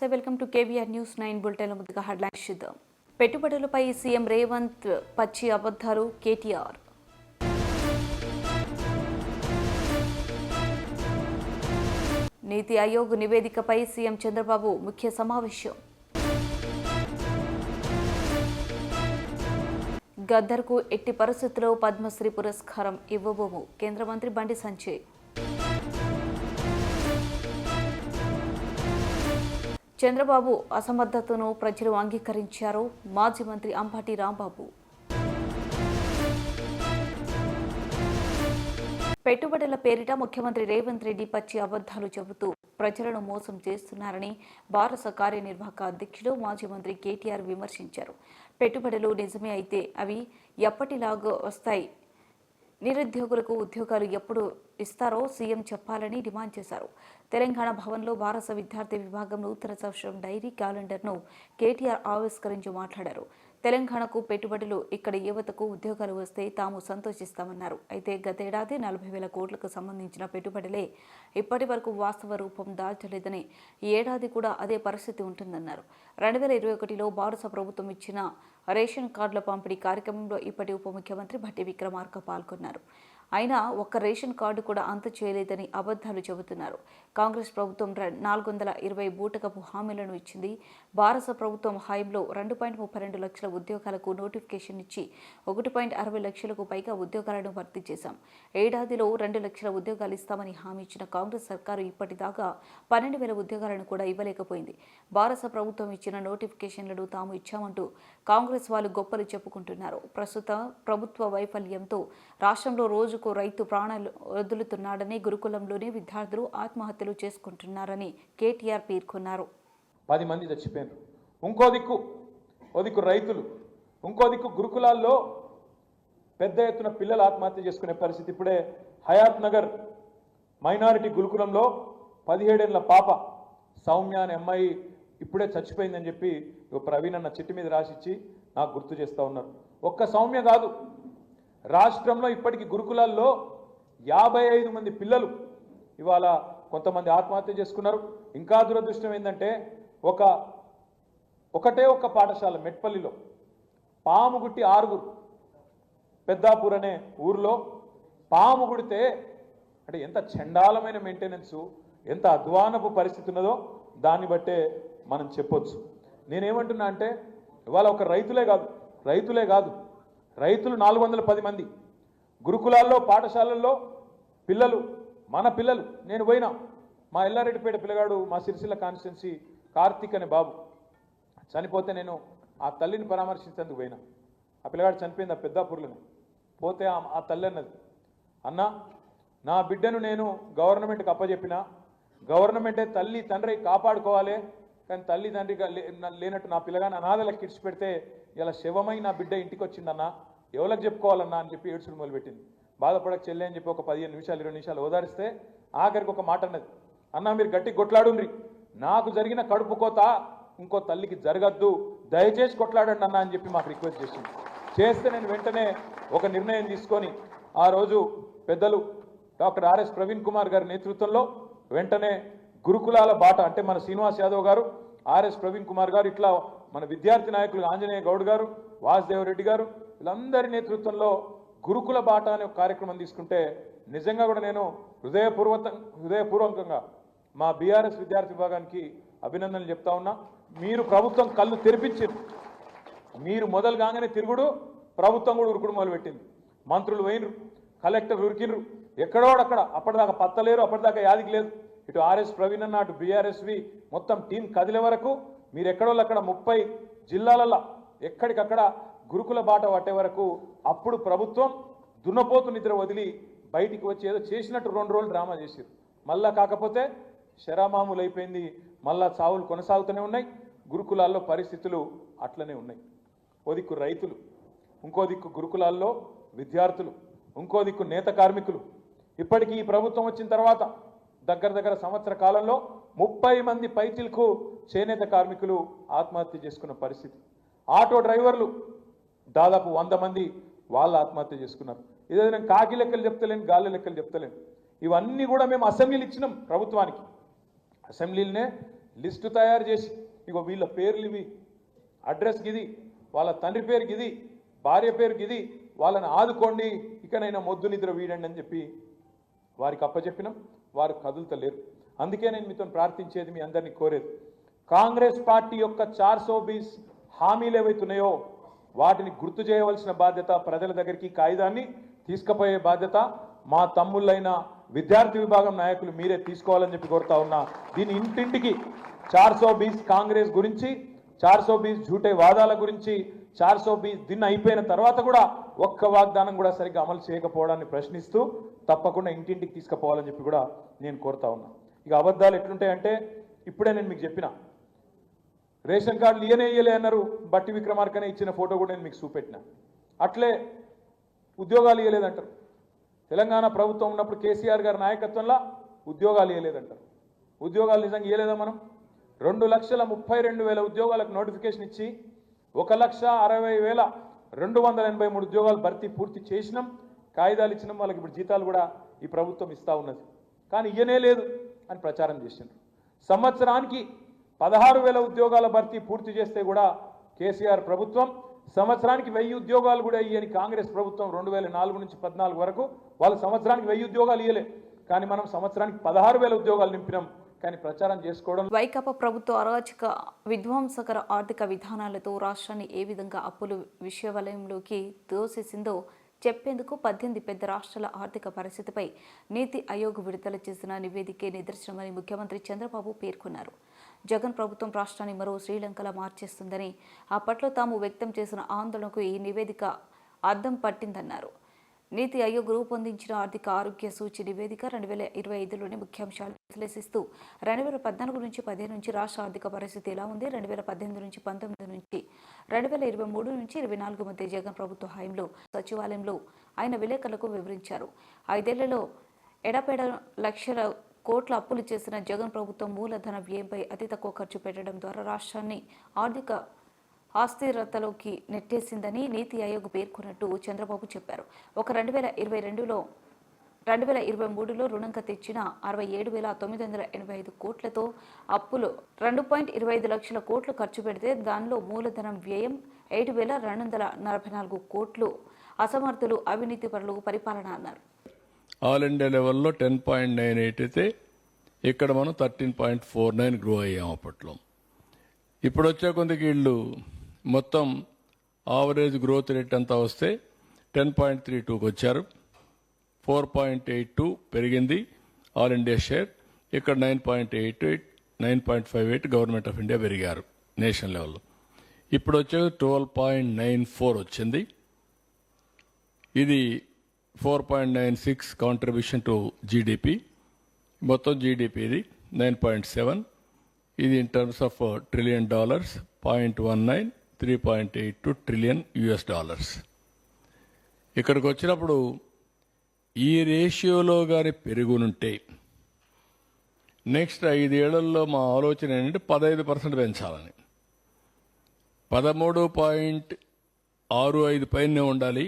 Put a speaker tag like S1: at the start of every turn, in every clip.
S1: నమస్తే welcome to KVR news 9 bulletin ముందుగా headlines చూద్దాం. పెట్టుబడులపై సీఎం రేవంత్ పచ్చి అబద్ధాలు కేటీఆర్. నీతి ఆయోగ్ నివేదికపై సీఎం చంద్రబాబు ముఖ్య సమావేశం. గద్దర్కు ఎట్టి పరిస్థితుల్లో పద్మశ్రీ పురస్కారం ఇవ్వబోము కేంద్ర మంత్రి బండి సంజయ్. చంద్రబాబు అసమర్థతను ప్రజలు అంగీకరించారు మాజీ మంత్రి అంబటి రాంబాబు. పెట్టుబడుల పేరిట ముఖ్యమంత్రి రేవంత్ రెడ్డి పచ్చి అబద్ధాలు చెబుతూ ప్రజలను మోసం చేస్తున్నారని భారత కార్యనిర్వాహక అధ్యక్షుడు మాజీ మంత్రి కేటీఆర్ విమర్శించారు. పెట్టుబడులు నిజమే అయితే అవి ఎప్పటిలాగా వస్తాయి, నిరుద్యోగులకు ఉద్యోగాలు ఎప్పుడు ఇస్తారో సీఎం చెప్పాలని డిమాండ్ చేశారు. తెలంగాణ భవన్లో భారత విద్యార్థి విభాగం నూతన సంవత్సరం డైరీ క్యాలెండర్ను కేటీఆర్ ఆవిష్కరించి మాట్లాడారు. తెలంగాణకు పెట్టుబడులు, ఇక్కడ యువతకు ఉద్యోగాలు వస్తే తాము సంతోషిస్తామన్నారు. అయితే గతేడాది 40,000 కోట్లకు సంబంధించిన పెట్టుబడులే ఇప్పటి వరకు వాస్తవ రూపం దాల్చలేదని, ఈ ఏడాది కూడా అదే పరిస్థితి ఉంటుందన్నారు. 2021లో భారత ప్రభుత్వం ఇచ్చిన రేషన్ కార్డుల పంపిణీ కార్యక్రమంలో ఇప్పటి ఉప ముఖ్యమంత్రి భట్టి విక్రమార్క పాల్గొన్నారు. అయినా ఒక్క రేషన్ కార్డు కూడా అంత చేయలేదని అబద్ధాలు చెబుతున్నారు. కాంగ్రెస్ ప్రభుత్వం 420 బూటకపు హామీలను ఇచ్చింది. భారత ప్రభుత్వం హయాంలో 2.32 లక్షల ఉద్యోగాలకు నోటిఫికేషన్ ఇచ్చి 1.60 లక్షలకు పైగా ఉద్యోగాలను భర్తీ చేశాం. ఏడాదిలో 2 లక్షల ఉద్యోగాలు ఇస్తామని హామీ ఇచ్చిన కాంగ్రెస్ సర్కారు ఇప్పటిదాకా 12,000 ఉద్యోగాలను కూడా ఇవ్వలేకపోయింది. భారత ప్రభుత్వం ఇచ్చిన నోటిఫికేషన్లను తాము ఇచ్చామంటూ కాంగ్రెస్ వాళ్ళు గొప్పలు చెప్పుకుంటున్నారు. ప్రస్తుత ప్రభుత్వ వైఫల్యంతో రాష్ట్రంలో రోజుకు రైతు ప్రాణాలు వదులుతున్నాడని, గురుకులంలోనే విద్యార్థులు ఆత్మహత్యలు చేసుకుంటున్నారని కేటీఆర్ పేర్కొన్నారు.
S2: 10 మంది చచ్చిపోయారు. ఇంకో దిక్కు రైతులు, ఇంకో దిక్కు గురుకులాల్లో పెద్ద ఎత్తున పిల్లలు ఆత్మహత్య చేసుకునే పరిస్థితి. ఇప్పుడే హయాత్ నగర్ మైనారిటీ గురుకులంలో 17 ఏళ్ల పాప సౌమ్య అనే అమ్మాయి ఇప్పుడే చచ్చిపోయిందని చెప్పి ప్రవీణ్ అన్న చిట్టి మీద రాసిచ్చి నాకు గుర్తు చేస్తూ ఉన్నారు. ఒక్క సౌమ్య కాదు, రాష్ట్రంలో ఇప్పటికీ గురుకులాల్లో 55 మంది పిల్లలు ఇవాళ కొంతమంది ఆత్మహత్య చేసుకున్నారు. ఇంకా దురదృష్టం ఏంటంటే ఒకటే పాఠశాల మెట్పల్లిలో పాము గుట్టి 6 పెద్దాపూర్ అనే ఊరిలో పాము గుడితే అంటే ఎంత చండాలమైన మెయింటెనెన్సు, ఎంత అధ్వానపు పరిస్థితి ఉన్నదో దాన్ని బట్టే మనం చెప్పొచ్చు. నేనేమంటున్నా అంటే ఇవాళ ఒక రైతులే కాదు రైతులు 410 మంది గురుకులాల్లో పాఠశాలల్లో పిల్లలు, మన పిల్లలు. నేను పోయినా, మా ఎల్లారెడ్డిపేట పిల్లగాడు, మా సిరిసిల్ల కాన్స్టిట్యున్సీ కార్తీక్ అనే బాబు చనిపోతే నేను ఆ తల్లిని పరామర్శించేందుకు పోయినా. ఆ పిల్లగాడు చనిపోయింది ఆ పెద్దాపూర్లోనే. పోతే ఆ తల్లి అన్నది, అన్న నా బిడ్డను నేను గవర్నమెంట్కి అప్పచెప్పిన, గవర్నమెంటే తల్లి తండ్రి కాపాడుకోవాలి, కానీ తల్లి తండ్రి లేనట్టు నా పిల్లగాని అనాథలకు ఇడిచి పెడితే ఇలా శవమై నా బిడ్డ ఇంటికి వచ్చిందన్న, ఎవరికి చెప్పుకోవాలన్నా అని చెప్పి ఏడ్చుడు మొదలుపెట్టింది. బాధపడక చెల్లె అని చెప్పి ఒక 15 నిమిషాలు 20 నిమిషాలు ఓదారిస్తే ఆఖరికి ఒక మాట అన్నది, అన్న మీరు గట్టి కొట్లాడుండ్రి, నాకు జరిగిన కడుపు కోత ఇంకో తల్లికి జరగద్దు, దయచేసి కొట్లాడండి అన్న అని చెప్పి మాకు రిక్వెస్ట్ చేస్తే నేను వెంటనే ఒక నిర్ణయం తీసుకొని ఆ రోజు పెద్దలు డాక్టర్ ఆర్ఎస్ ప్రవీణ్ కుమార్ గారి నేతృత్వంలో వెంటనే గురుకులాల బాట అంటే మన శ్రీనివాస్ యాదవ్ గారు, ఆర్ఎస్ ప్రవీణ్ కుమార్ గారు, ఇట్లా మన విద్యార్థి నాయకులు ఆంజనేయ గౌడ్ గారు, వాసుదేవరెడ్డి గారు, వీళ్ళందరి నేతృత్వంలో గురుకుల బాట అనే ఒక కార్యక్రమం తీసుకుంటే నిజంగా కూడా నేను హృదయపూర్వకంగా మా బీఆర్ఎస్ విద్యార్థి విభాగానికి అభినందనలు చెప్తా ఉన్నా. మీరు ప్రభుత్వం కళ్ళు తెరిపించారు, మీరు మొదలు కాగానే తిరుగుడు, ప్రభుత్వం కూడా ఉరుకుడు మొదలుపెట్టింది. మంత్రులు పోయినరు, కలెక్టర్ ఉరికినరు, ఎక్కడోడక్కడ అప్పటిదాకా పత్తలేరు, అప్పటిదాకా యాదికి లేదు. ఇటు ఆర్ఎస్ ప్రవీణ్ అన్న, అటు బీఆర్ఎస్వి మొత్తం టీం కదిలే వరకు మీరు ఎక్కడోళ్ళు అక్కడ 30 జిల్లాలలో ఎక్కడికక్కడ గురుకుల బాట పట్టే వరకు అప్పుడు ప్రభుత్వం దున్నపోతు నిద్ర వదిలి బయటికి వచ్చి ఏదో చేసినట్టు 2 రోజులు డ్రామా చేశారు. మళ్ళా కాకపోతే శరామామూలు అయిపోయింది, మళ్ళా చావులు కొనసాగుతూనే ఉన్నాయి. గురుకులాల్లో పరిస్థితులు అట్లనే ఉన్నాయి. ఓ దిక్కు రైతులు, ఇంకో దిక్కు గురుకులాల్లో విద్యార్థులు, ఇంకో దిక్కు నేత కార్మికులు. ఇప్పటికీ ఈ ప్రభుత్వం వచ్చిన తర్వాత దగ్గర సంవత్సర కాలంలో 30 మంది పైచిలకు చేనేత కార్మికులు ఆత్మహత్య చేసుకున్న పరిస్థితి. ఆటో డ్రైవర్లు దాదాపు 100 మంది వాళ్ళు ఆత్మహత్య చేసుకున్నారు. ఇదే నేను కాకి లెక్కలు చెప్తలేను, గాలి లెక్కలు చెప్తలేను. ఇవన్నీ కూడా మేము అసెంబ్లీలు ఇచ్చినాం ప్రభుత్వానికి. అసెంబ్లీలనే లిస్టు తయారు చేసి ఇగో వీళ్ళ పేర్లు ఇవి, అడ్రస్ గిది, వాళ్ళ తండ్రి పేరు గిది, భార్య పేరు గిది, వాళ్ళని ఆదుకోండి, ఇకనైనా మొద్దు నిద్ర వీడండి అని చెప్పి వారికి అప్పచెప్పినాం. వారు కదులుతలేరు. అందుకే నేను మీతో ప్రార్థించేది, మీ అందరినీ కోరేది, కాంగ్రెస్ పార్టీ యొక్క 420 హామీలు ఏవైతున్నాయో వాటిని గుర్తు చేయవలసిన బాధ్యత, ప్రజల దగ్గరికి కాగితాన్ని తీసుకుపోయే బాధ్యత మా తమ్ముళ్ళైన విద్యార్థి విభాగం నాయకులు మీరే తీసుకోవాలని చెప్పి కోరుతా ఉన్నా. దీని ఇంటింటికి 420 కాంగ్రెస్ గురించి, 420 झूठे వాదాల గురించి, 420 దిన్ అయిపోయిన తర్వాత కూడా ఒక్క వాగ్దానం కూడా సరిగ్గా అమలు చేయకపోవడాన్ని ప్రశ్నిస్తూ తప్పకుండా ఇంటింటికి తీసుకుపోవాలని చెప్పి కూడా నేను కోరుతా ఉన్నా. ఇక అబద్ధాలు ఎట్లుంటాయంటే, ఇప్పుడే నేను మీకు చెప్పిన రేషన్ కార్డులు ఇయ్యలే అన్నారు, బట్టి విక్రమార్కనే ఇచ్చిన ఫోటో కూడా నేను మీకు చూపెట్టిన. అట్లే ఉద్యోగాలు ఇవ్వలేదంటారు. తెలంగాణ ప్రభుత్వం ఉన్నప్పుడు కేసీఆర్ గారి నాయకత్వంలో ఉద్యోగాలు ఇవ్వలేదంటారు. ఉద్యోగాలు నిజంగా ఇవ్వలేదా? మనం 2,32,000 ఉద్యోగాలకు నోటిఫికేషన్ ఇచ్చి 1,60,283 ఉద్యోగాలు భర్తీ పూర్తి చేసినాం, కాగితాలు ఇచ్చినాం. వాళ్ళకి ఇప్పుడు జీతాలు కూడా ఈ ప్రభుత్వం ఇస్తూ ఉన్నది. కానీ ఇయ్యనే లేదు అని ప్రచారం చేసిండ్రు. సంవత్సరానికి 16,000 ఉద్యోగాల భర్తీ పూర్తి చేస్తే కూడా కేసీఆర్ ప్రభుత్వం సంవత్సరానికి 1000 ఉద్యోగాలు కూడా ఇయ్యని కాంగ్రెస్ ప్రభుత్వం 2004 నుంచి 14 వరకు వాళ్ళు సంవత్సరానికి 1000 ఉద్యోగాలు ఇయ్యలే. కానీ మనం సంవత్సరానికి 16,000 ఉద్యోగాలు నింపినాం. కానీ ప్రచారం చేసుకోవడం.
S1: వైకాపా ప్రభుత్వ అరాచక విధ్వంసకర ఆర్థిక విధానాలతో రాష్ట్రాన్ని ఏ విధంగా అప్పులు విషవలయంలోకి దోసేసిందో చెప్పేందుకు 18 పెద్ద రాష్ట్రాల ఆర్థిక పరిస్థితిపై నీతి ఆయోగ్ విడుదల చేసిన నివేదికే నిదర్శనమని ముఖ్యమంత్రి చంద్రబాబు పేర్కొన్నారు. జగన్ ప్రభుత్వం రాష్ట్రాన్ని మరో శ్రీలంకలా మార్చేస్తుందని అప్పట్లో తాము వ్యక్తం చేసిన ఆందోళనకు ఈ నివేదిక అద్దం పట్టిందన్నారు. నీతి ఆయోగ్ రూపొందించిన ఆర్థిక ఆరోగ్య సూచి నివేదిక 2025లోని ముఖ్యాంశాలు విశ్లేషిస్తూ 2014 నుంచి 15 నుంచి రాష్ట్ర ఆర్థిక పరిస్థితి ఎలా ఉంది, 2018 నుంచి 19 నుంచి 2023 నుంచి 24 మధ్య జగన్ ప్రభుత్వ హయాంలో సచివాలయంలో ఆయన విలేకరులకు వివరించారు. 5 ఏళ్లలో ఎడపెడ లక్షల కోట్ల అప్పులు చేసిన జగన్ ప్రభుత్వం మూలధన వ్యయంపై అతి తక్కువ ఖర్చు పెట్టడం ద్వారా రాష్ట్రాన్ని ఆర్థిక అస్థిరతలోకి నెట్టేసిందని నీతి ఆయోగ్ పేర్కొన్నట్టు చంద్రబాబు చెప్పారు. 2023లో రుణంగా తెచ్చిన 67,985 కోట్లతో అప్పులు 2.25 లక్షల కోట్లు ఖర్చు పెడితే దానిలో మూలధనం వ్యయం 7,244 కోట్లు. అసమర్థులు, అవినీతి పరులు పరిపాలన అన్నారు.
S3: ఆల్ ఇండియా లెవెల్లో 10.98 అయితే ఇక్కడ మనం 13.49 గ్రో అయ్యాం అప్పట్లో. ఇప్పుడు వచ్చే కొందికి వీళ్ళు మొత్తం ఆవరేజ్ గ్రోత్ రేట్ అంతా వస్తే 10.32కి వచ్చారు. 4.82 పెరిగింది ఆల్ ఇండియా షేర్. ఇక్కడ 9.88, 9.58 గవర్నమెంట్ ఆఫ్ ఇండియా పెరిగారు నేషనల్ లెవెల్లో. ఇప్పుడు వచ్చే 12.94 వచ్చింది. ఇది 4.96 కాంట్రిబ్యూషన్ టు జీడిపి. మొత్తం జీడిపి ఇది 9.7. ఇది in terms of $1 trillion, 0.19, 3.82 trillion US. ఇక్కడికి వచ్చినప్పుడు ఈ రేషియోలో కానీ పెరుగునుంటే నెక్స్ట్ 5 ఏళ్లలో మా ఆలోచన ఏంటంటే 15% పెంచాలని. 13.65 పైనే ఉండాలి,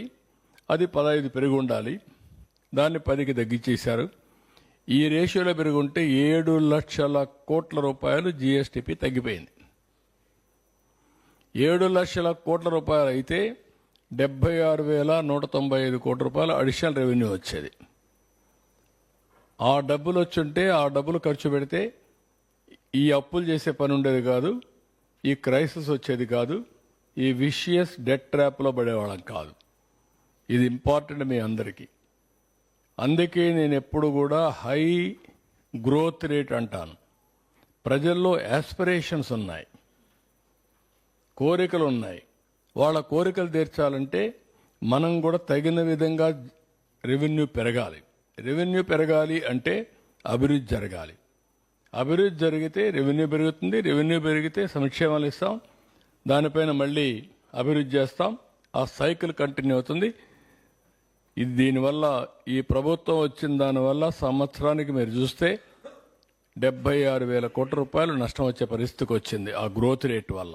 S3: అది 15 పెరిగి ఉండాలి. దాన్ని 10కి తగ్గించేశారు. ఈ రేషియోలో పెరుగుంటే 7 లక్షల కోట్ల రూపాయలు జీఎస్టీపీ తగ్గిపోయింది. 7 లక్షల కోట్ల రూపాయలు అయితే 76,195 కోట్ల రూపాయలు అడిషనల్ రెవెన్యూ వచ్చేది. ఆ డబ్బులు వచ్చుంటే ఆ డబ్బులు ఖర్చు పెడితే ఈ అప్పులు చేసే పని ఉండేది కాదు, ఈ క్రైసిస్ వచ్చేది కాదు, ఈ విషియస్ డెట్ ట్రాప్లో పడేవాళ్ళం కాదు. ఇది ఇంపార్టెంట్ మీ అందరికీ. అందుకే నేను ఎప్పుడు కూడా హై గ్రోత్ రేట్ అంటాను. ప్రజల్లో యాస్పిరేషన్స్ ఉన్నాయి, కోరికలు ఉన్నాయి. వాళ్ళ కోరికలు తీర్చాలంటే మనం కూడా తగిన విధంగా రెవెన్యూ పెరగాలి. రెవెన్యూ పెరగాలి అంటే అభివృద్ధి జరగాలి. అభివృద్ధి జరిగితే రెవెన్యూ పెరుగుతుంది, రెవెన్యూ పెరిగితే సంక్షేమాలు ఇస్తాం, దానిపైన మళ్ళీ అభివృద్ధి చేస్తాం. ఆ సైకిల్ కంటిన్యూ అవుతుంది. ఇది దీనివల్ల ఈ ప్రభుత్వం వచ్చిన దానివల్ల సంవత్సరానికి మీరు చూస్తే 76,000 కోట్ల రూపాయలు నష్టం వచ్చే పరిస్థితికి వచ్చింది ఆ గ్రోత్ రేట్ వల్ల.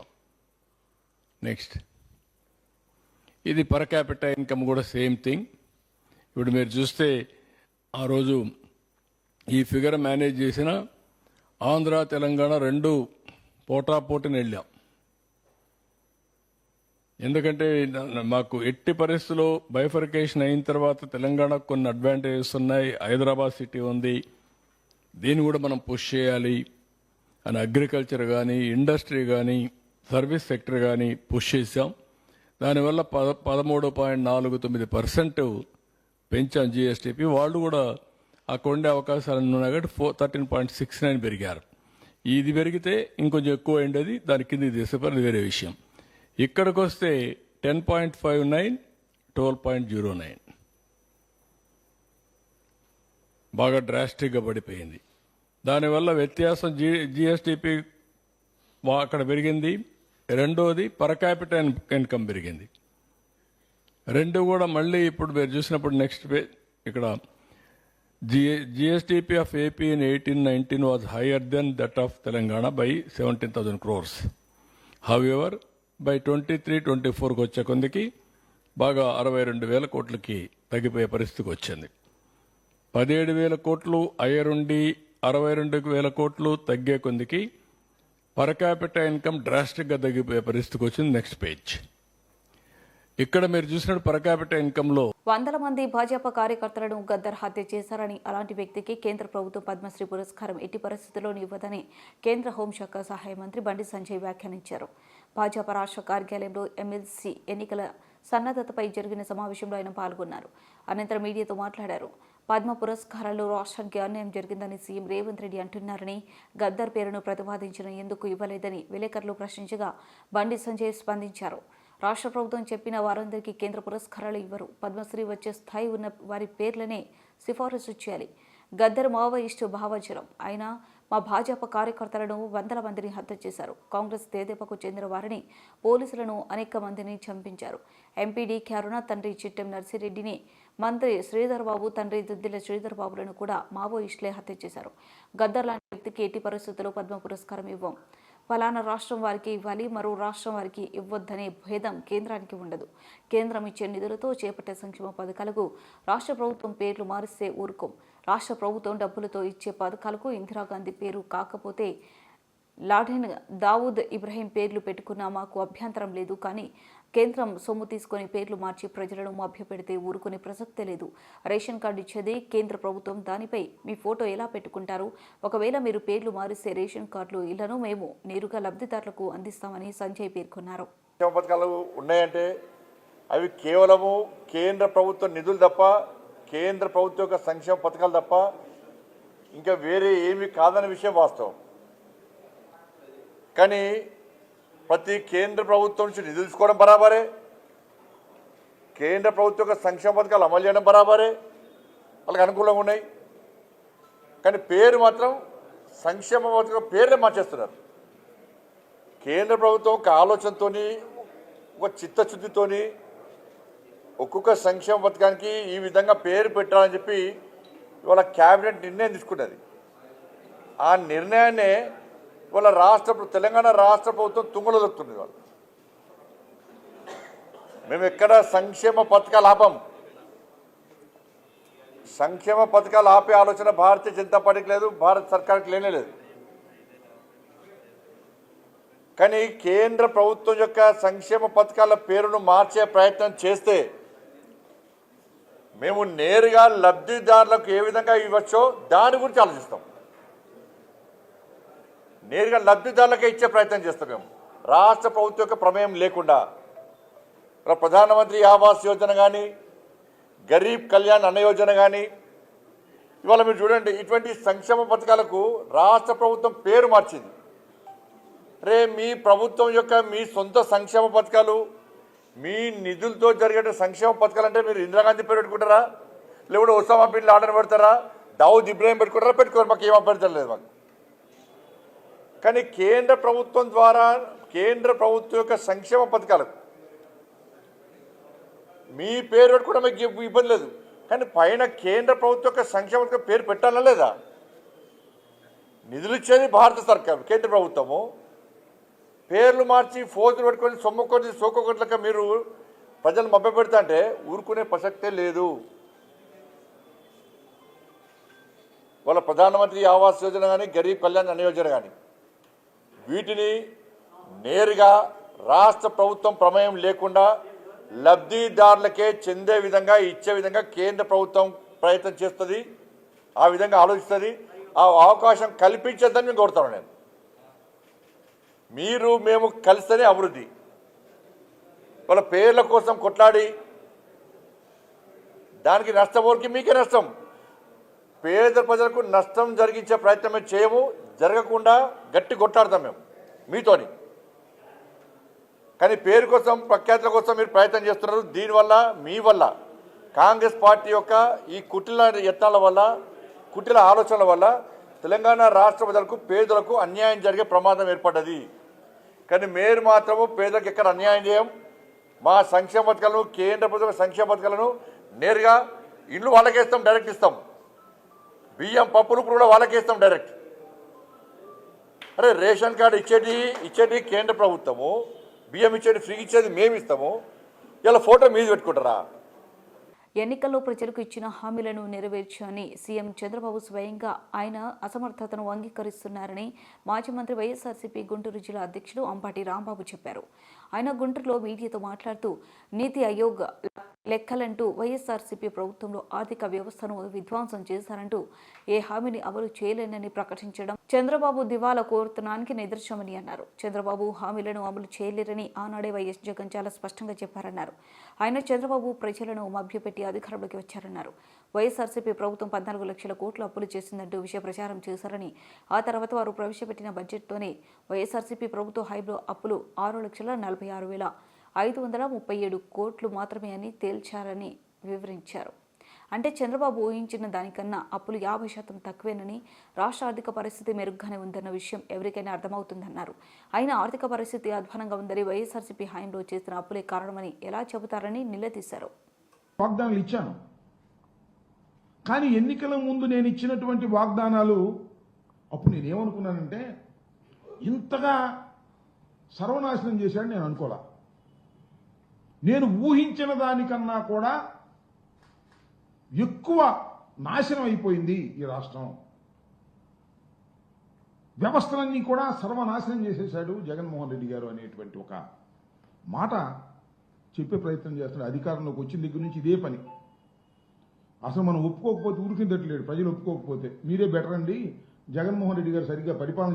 S3: నెక్స్ట్ ఇది పర్ క్యాపిటల్ ఇన్కమ్ కూడా సేమ్ థింగ్. ఇప్పుడు మీరు చూస్తే ఆ రోజు ఈ ఫిగర్ మేనేజ్ చేసిన ఆంధ్ర తెలంగాణ రెండు పోటాపోటీని వెళ్ళాం. ఎందుకంటే మాకు ఎట్టి పరిస్థితుల్లో బైఫర్కేషన్ అయిన తర్వాత తెలంగాణకు కొన్ని అడ్వాంటేజెస్ ఉన్నాయి. హైదరాబాద్ సిటీ ఉంది, దీన్ని కూడా మనం పుష్ చేయాలి అని అగ్రికల్చర్ కానీ, ఇండస్ట్రీ కానీ, సర్వీస్ సెక్టర్ కానీ పుష్ చేశాం. దానివల్ల 13.49% పెంచాం జిఎస్టీపీ. వాళ్ళు కూడా అక్కడ ఉండే అవకాశాలు ఉన్నాయి కాబట్టి 13.69 పెరిగారు. ఇది పెరిగితే ఇంకొంచెం ఎక్కువ ఉండేది, దాని కింద తీసేపని వేరే విషయం. ఇక్కడికి వస్తే 10.59, 12.09 బాగా డ్రాస్టిక్గా పడిపోయింది. దానివల్ల వ్యత్యాసం జిఎస్టీపీ అక్కడ పెరిగింది. రెండోది పర్ క్యాపిటల్ ఇన్కమ్ పెరిగింది. రెండు కూడా మళ్ళీ ఇప్పుడు మీరు చూసినప్పుడు నెక్స్ట్ ఇక్కడ GSTP of AP in 18-19 was higher than that of Telangana by 17,000 crores. However, by 23-24 వచ్చే కొందికి బాగా 62,000 కోట్లకి తగ్గిపోయే పరిస్థితికి వచ్చింది. 17,000 కోట్లు అయ్యరుండి 62,000 కోట్లు తగ్గే కొందికి పర్ క్యాపిటల్ ఇన్కమ్ డ్రాస్టిక్గా తగ్గిపోయే పరిస్థితికి వచ్చింది. Next page. ఇక్కడ మీరు చూసినట్టు పర్ క్యాపిటల్ ఇన్కంలో
S1: 100 మంది భాజపా కార్యకర్తలను గద్దర్ హత్య చేశారని, అలాంటి వ్యక్తికి కేంద్ర ప్రభుత్వం పద్మశ్రీ పురస్కారం ఎట్టి పరిస్థితుల్లోనూ ఇవ్వదని కేంద్ర హోంశాఖ సహాయ మంత్రి బండి సంజయ్ వ్యాఖ్యానించారు. భాజపా రాష్ట్ర కార్యాలయంలో ఎమ్మెల్సీ ఎన్నికల సన్నద్ధతపై జరిగిన సమావేశంలో ఆయన పాల్గొన్నారు. అనంతరం మీడియాతో మాట్లాడారు. పద్మ పురస్కారాల్లో రాష్ట్రానికి అన్యాయం జరిగిందని సీఎం రేవంత్ రెడ్డి అంటున్నారని, గద్దర్ పేరును ప్రతిపాదించిన ఎందుకు ఇవ్వలేదని విలేకరులు ప్రశ్నించగా బండి సంజయ్ స్పందించారు. రాష్ట్ర ప్రభుత్వం చెప్పిన వారందరికీ కేంద్ర పురస్కారాలు ఇవ్వరు. పద్మశ్రీ వచ్చే స్థాయి ఉన్న వారి పేర్లనే సిఫారసు చేయాలి. గద్దర్ మావోయిస్టు భావజలం. ఆయన మా భాజపా కార్యకర్తలను 100 మందిని హత్య చేశారు. కాంగ్రెస్ తెదేపాకు చెందిన వారిని, పోలీసులను అనేక మందిని చంపించారు. ఎంపీడీ కరుణ తండ్రి చిట్టెం నర్సిరెడ్డిని, మంత్రి శ్రీధర్ బాబు తండ్రి దుద్దిల శ్రీధర్ బాబులను కూడా మావోయిస్టులే హత్య చేశారు. గద్దర్ లాంటి వ్యక్తికి ఎట్టి పరిస్థితుల్లో పద్మ పురస్కారం ఇవ్వం. ఫలానా రాష్ట్రం వారికి ఇవ్వాలి, మరో రాష్ట్రం వారికి ఇవ్వొద్దనే భేదం కేంద్రానికి ఉండదు. కేంద్రం ఇచ్చే నిధులతో చేపట్టే సంక్షేమ పథకాలకు రాష్ట్ర ప్రభుత్వం పేర్లు మారిస్తే ఊరుకోం. రాష్ట్ర ప్రభుత్వం డబ్బులతో ఇచ్చే పథకాలకు ఇందిరాగాంధీ పేరు కాకపోతే లాడెన్, దావూద్ ఇబ్రహీం పేర్లు పెట్టుకున్నా మాకు అభ్యంతరం లేదు. కానీ కేంద్రం సొమ్ము తీసుకుని పేర్లు మార్చి ప్రజలను మభ్యపెడితే ఊరుకునే ప్రసక్తే లేదు. రేషన్ కార్డు ఇచ్చేది కేంద్ర ప్రభుత్వం, దానిపై మీ ఫోటో ఎలా పెట్టుకుంటారు? ఒకవేళ మీరు పేర్లు మారిస్తే రేషన్ కార్డులు, ఇళ్లను మేము నేరుగా లబ్ధిదారులకు అందిస్తామని సంజయ్ పేర్కొన్నారు.
S4: పథకాలు ఉన్నాయంటే అవి కేవలము కేంద్ర ప్రభుత్వ నిధులు తప్ప, కేంద్ర ప్రభుత్వం యొక్క సంక్షేమ పథకాలు తప్ప ఇంకా వేరే ఏమీ కాదనే విషయం వాస్తవం. కానీ ప్రతి కేంద్ర ప్రభుత్వం నుంచి నిధులు తీసుకోవడం బరాబరే, కేంద్ర ప్రభుత్వం యొక్క సంక్షేమ పథకాలు అమలు చేయడం బరాబరే, వాళ్ళకి అనుకూలంగా ఉన్నాయి. కానీ పేరు మాత్రం సంక్షేమ పథకం పేరునే మార్చేస్తున్నారు. కేంద్ర ప్రభుత్వం ఒక ఆలోచనతో, ఒక చిత్తశుద్ధితో ఒక్కొక్క సంక్షేమ పథకానికి ఈ విధంగా పేరు పెట్టాలని చెప్పి ఇవాళ క్యాబినెట్ నిర్ణయం తీసుకున్నది. ఆ నిర్ణయాన్నే ఇవాళ తెలంగాణ రాష్ట్ర ప్రభుత్వం తుంగలో దొరుకుతుంది. వాళ్ళు మేము ఎక్కడ సంక్షేమ పథకాలు ఆపం. సంక్షేమ పథకాలు ఆపే ఆలోచన భారతీయ జనతా పార్టీకి లేదు, భారత సర్కార్కి లేనే లేదు. కానీ కేంద్ర ప్రభుత్వం యొక్క సంక్షేమ పథకాల పేరును మార్చే ప్రయత్నం చేస్తే మేము నేరుగా లబ్ధిదారులకు ఏ విధంగా ఇవ్వచ్చో దాని గురించి ఆలోచిస్తాం. నేరుగా లబ్ధిదారులకే ఇచ్చే ప్రయత్నం చేస్తాం. మేము రాష్ట్ర ప్రభుత్వం యొక్క ప్రమేయం లేకుండా ప్రధానమంత్రి ఆవాస్ యోజన కానీ, గరీబ్ కళ్యాణ్ అన్న యోజన కానీ, ఇవాళ మీరు చూడండి, ఇటువంటి సంక్షేమ పథకాలకు రాష్ట్ర ప్రభుత్వం పేరు మార్చింది. మీ ప్రభుత్వం యొక్క మీ సొంత సంక్షేమ పథకాలు, మీ నిధులతో జరిగే సంక్షేమ పథకాలు అంటే మీరు ఇందిరాగాంధీ పేరు పెట్టుకుంటారా, లేకపోతే ఒసామా బిన్ లాడెన్ పెడతారా, దావూద్ ఇబ్రాహీం పెట్టుకుంటారా? పెట్టుకోరు, మాకు ఏం అభ్యంతరం లేదు మాకు. కానీ కేంద్ర ప్రభుత్వం ద్వారా కేంద్ర ప్రభుత్వం యొక్క సంక్షేమ పథకాలకు మీ పేరు పెట్టుకోవడం మీకు ఇబ్బంది లేదు. కానీ పైన కేంద్ర ప్రభుత్వం యొక్క సంక్షేమ పథకం పేరు పెట్టాలా లేదా? నిధులు ఇచ్చేది భారత సర్కారు, కేంద్ర ప్రభుత్వము. పేర్లు మార్చి ఫోజులు పెట్టుకొని సొమ్ముకొని సోకొకట్లక మీరు ప్రజలు మభ్య పెడతా అంటే ఊరుకునే ప్రసక్తే లేదు. వాళ్ళ ప్రధానమంత్రి ఆవాస్ యోజన కానీ గరీబ్ కళ్యాణ్ అన్న యోజన కానీ వీటిని నేరుగా రాష్ట్ర ప్రభుత్వం ప్రమేయం లేకుండా లబ్ధిదారులకే చెందే విధంగా ఇచ్చే విధంగా కేంద్ర ప్రభుత్వం ప్రయత్నం చేస్తుంది, ఆ విధంగా ఆలోచిస్తుంది. ఆ అవకాశం కల్పించద్దని నేను కోరుతాను. నేను మీరు మేము కలిస్తేనే అభివృద్ధి. వాళ్ళ పేర్ల కోసం కొట్లాడి దానికి నష్టపోరికి మీకే నష్టం. పేద ప్రజలకు నష్టం జరిగించే ప్రయత్నం చేయము, జరగకుండా గట్టి కొట్లాడతాం మేము మీతోని. కానీ పేరు కోసం ప్రఖ్యాతుల కోసం మీరు ప్రయత్నం చేస్తున్నారు. దీనివల్ల మీ వల్ల కాంగ్రెస్ పార్టీ యొక్క ఈ కుటిల యత్నాల వల్ల, కుటిల ఆలోచనల వల్ల తెలంగాణ రాష్ట్ర ప్రజలకు పేదలకు అన్యాయం జరిగే ప్రమాదం ఏర్పడ్డది. కానీ మీరు మాత్రము పేదలకు ఎక్కడ అన్యాయం చేయం. మా సంక్షేమ పథకాలను, కేంద్ర ప్రభుత్వ సంక్షేమ పథకాలను నేరుగా ఇండ్లు వాళ్ళకే ఇస్తాం, డైరెక్ట్ ఇస్తాం. బియ్యం పప్పులు కూడా వాళ్ళకే ఇస్తాం డైరెక్ట్. అరే రేషన్ కార్డు ఇచ్చేది కేంద్ర ప్రభుత్వము, బియ్యం ఇచ్చేది ఫ్రీ ఇచ్చేది మేము ఇస్తాము. ఇలా ఫోటో మీద పెట్టుకుంటారా?
S1: ఎన్నికల్లో ప్రజలకు ఇచ్చిన హామీలను నెరవేర్చని సీఎం చంద్రబాబు స్వయంగా ఆయన అసమర్థతను అంగీకరిస్తున్నారని మాజీ మంత్రి వైఎస్ఆర్సీపీ గుంటూరు జిల్లా అధ్యక్షుడు అంపాటి రాంబాబు చెప్పారు. ఆయన గుంటూరులో మీడియాతో మాట్లాడుతూ నీతి ఆయోగ్ లెక్కలంటూ వైఎస్ఆర్సీపీ ప్రభుత్వంలో ఆర్థిక వ్యవస్థను విధ్వంసం చేశారంటూ ఏ హామీని అమలు చేయలేనని ప్రకటించడం చంద్రబాబు దివాలా కోరుతున్నానికి నిదర్శనమని అన్నారు. చంద్రబాబు హామీలను అమలు చేయలేరని ఆనాడే వైఎస్ జగన్ చాలా స్పష్టంగా చెప్పారన్నారు. ఆయన చంద్రబాబు ప్రజలను మభ్యపెట్టి అధికారంలోకి వచ్చారన్నారు. వైఎస్ఆర్సీపీ ప్రభుత్వం 14 లక్షల కోట్ల అప్పులు చేసిందంటూ విషయ ప్రచారం చేశారని, ఆ తర్వాత వారు ప్రవేశపెట్టిన బడ్జెట్తోనే వైఎస్ఆర్సీపీ ప్రభుత్వ హైబ్రో అప్పులు 6,46,537 కోట్లు మాత్రమే అని తేల్చారని వివరించారు. అంటే చంద్రబాబు ఊహించిన దానికన్నా అప్పులు 50% తక్కువేనని, రాష్ట్ర ఆర్థిక పరిస్థితి మెరుగ్గానే ఉందన్న విషయం ఎవరికైనా అర్థమవుతుందన్నారు. అయినా ఆర్థిక పరిస్థితి అధ్వానంగా ఉందని వైఎస్ఆర్సీపీ హయాంలో చేసిన అప్పులే కారణమని ఎలా చెబుతారని నిలదీశారు.
S5: వాగ్దానాలు ఇచ్చాను, కానీ ఎన్నికల ముందు నేను ఇచ్చినటువంటి వాగ్దానాలు అప్పుడు నేనేమనుకున్నానంటే ఇంతగా సర్వనాశనం చేశాడు నేను అనుకోలే. నేను ఊహించిన దానికన్నా కూడా ఎక్కువ నాశనం అయిపోయింది ఈ రాష్ట్రం. వ్యవస్థలన్నీ కూడా సర్వనాశనం చేసేశాడు జగన్మోహన్ రెడ్డి గారు అనేటువంటి ఒక మాట చెప్పే ప్రయత్నం చేస్తున్నాడు. అధికారంలోకి వచ్చిన దగ్గర నుంచి ఇదే పని. అసలు మనం ఒప్పుకోకపోతే ఊరికిందట్లేడు, ప్రజలు ఒప్పుకోకపోతే మీరే బెటర్ అండి, జగన్మోహన్ రెడ్డి గారు సరిగ్గా పరిపాలన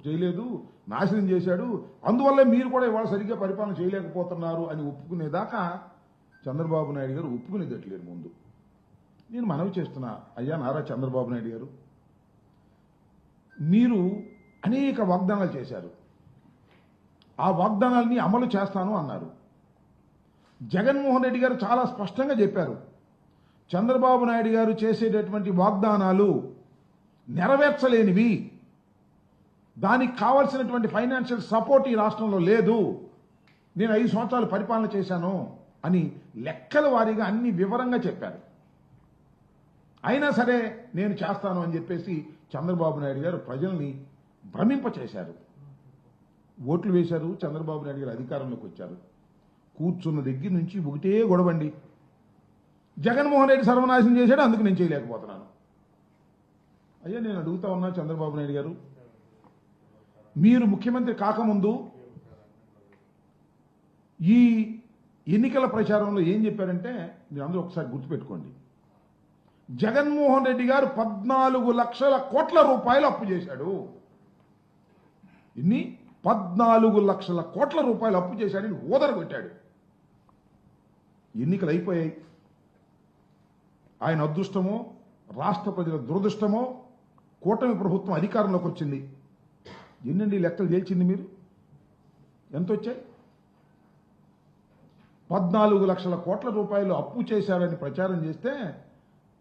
S5: చేయలేదు, నాశనం చేశాడు, అందువల్లే మీరు కూడా ఇవాళ సరిగ్గా పరిపాలన చేయలేకపోతున్నారు అని ఒప్పుకునేదాకా చంద్రబాబు నాయుడు గారు ఒప్పుకునేదట్లేరు. ముందు నేను మనవి చేస్తున్నా, అయ్యా నారా చంద్రబాబు నాయుడు గారు, మీరు అనేక వాగ్దానాలు చేశారు, ఆ వాగ్దానాల్ని అమలు చేస్తాను అన్నారు. జగన్మోహన్ రెడ్డి గారు చాలా స్పష్టంగా చెప్పారు, చంద్రబాబు నాయుడు గారు చేసేటటువంటి వాగ్దానాలు నెరవేర్చలేనివి, దానికి కావాల్సినటువంటి ఫైనాన్షియల్ సపోర్ట్ ఈ రాష్ట్రంలో లేదు, నేను 5 సంవత్సరాలు పరిపాలన చేశాను అని లెక్కల వారీగా అన్ని వివరంగా చెప్పారు. అయినా సరే నేను చేస్తాను అని చెప్పేసి చంద్రబాబు నాయుడు గారు ప్రజల్ని భ్రమింపచేశారు. ఓట్లు వేశారు, చంద్రబాబు నాయుడు గారు అధికారంలోకి వచ్చారు. కూర్చున్న దగ్గర నుంచి ఒకటే గొడవండి, జగన్మోహన్ రెడ్డి సర్వనాశనం చేశాడు, అందుకు నేను చేయలేకపోతున్నాను. అయ్యా నేను అడుగుతా ఉన్నా చంద్రబాబు నాయుడు గారు, మీరు ముఖ్యమంత్రి కాకముందు ఈ ఎన్నికల ప్రచారంలో ఏం చెప్పారంటే మీరు అందరూ ఒకసారి గుర్తుపెట్టుకోండి, జగన్మోహన్ రెడ్డి గారు 14 లక్షల కోట్ల రూపాయలు అప్పు చేశాడు. ఇన్ని 14 లక్షల కోట్ల రూపాయలు అప్పు చేశాడని ఓదరగొట్టాడు. ఎన్నికలు అయిపోయాయి. ఆయన అదృష్టమో రాష్ట్ర ప్రజల దురదృష్టమో కూటమి ప్రభుత్వం అధికారంలోకి వచ్చింది. ఎన్నండి లెక్కలు తేల్చింది మీరు? ఎంత వచ్చాయి? 14 లక్షల కోట్ల రూపాయలు అప్పు చేశారని ప్రచారం చేస్తే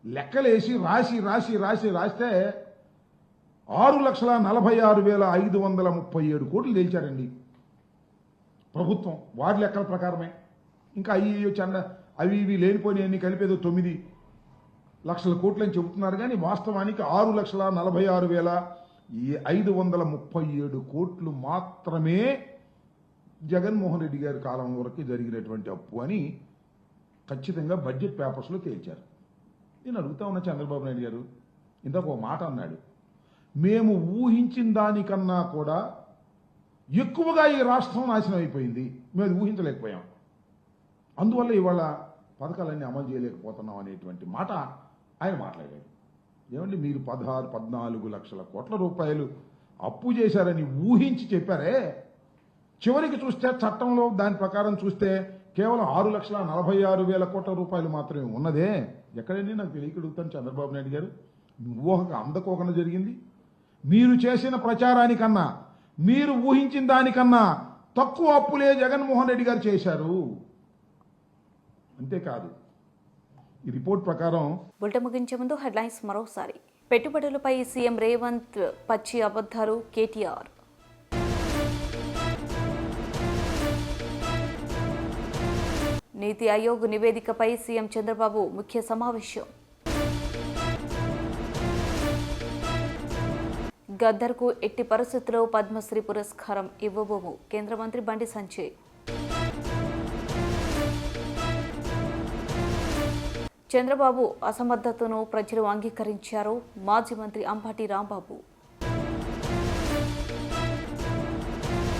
S5: లెక్కలేసి రాస్తే 6,46,537 కోట్లు తేల్చారండి ప్రభుత్వం వారి లెక్కల ప్రకారమే. ఇంకా అవి ఇవి లేనిపోయినవన్నీ కలిపేదో 9 లక్షల కోట్లు అని చెబుతున్నారు, కానీ వాస్తవానికి 6,46,537 కోట్లు మాత్రమే జగన్మోహన్ రెడ్డి గారి కాలం వరకు జరిగినటువంటి అప్పు అని ఖచ్చితంగా బడ్జెట్ పేపర్స్లో తేల్చారు. నేను అడుగుతా ఉన్నా చంద్రబాబు నాయుడు గారు, ఇంతకు ఒక మాట అన్నాడు, మేము ఊహించిన దానికన్నా కూడా ఎక్కువగా ఈ రాష్ట్రం నాశనం అయిపోయింది, మేము అది ఊహించలేకపోయాం, అందువల్ల ఇవాళ పథకాలన్నీ అమలు చేయలేకపోతున్నాం అనేటువంటి మాట ఆయన మాట్లాడాడు. ఏమండి, మీరు 14 లక్షల కోట్ల రూపాయలు అప్పు చేశారని ఊహించి చెప్పారే, చివరికి చూస్తే చట్టంలో దాని ప్రకారం చూస్తే కేవలం 6,46,000 కోట్ల రూపాయలు మాత్రమే ఉన్నదే. ఎక్కడండి నాకు తెలియకడుగుతాను చంద్రబాబు నాయుడు గారు, ఊహకు అందకోకుండా జరిగింది. మీరు చేసిన ప్రచారానికన్నా, మీరు ఊహించిన దానికన్నా తక్కువ అప్పులే జగన్మోహన్ రెడ్డి గారు చేశారు. అంతేకాదు, ఈ రిపోర్ట్ ప్రకారం
S1: బులెటిన్ ముగించే ముందు హెడ్లైన్స్ మరోసారి. పెట్టుబడులపై సీఎం రేవంత్ పచ్చి అబద్ధాలు కేటీఆర్. నీతి ఆయోగ్ నివేదికపై సీఎం చంద్రబాబు ముఖ్య సమావేశం. గద్దర్కు ఎట్టి పరిస్థితుల్లో పద్మశ్రీ పురస్కారం ఇవ్వబోము కేంద్ర మంత్రి బండి సంజయ్. చంద్రబాబు అసమర్థతను ప్రజలు అంగీకరించారు మాజీ మంత్రి అంబటి రాంబాబు.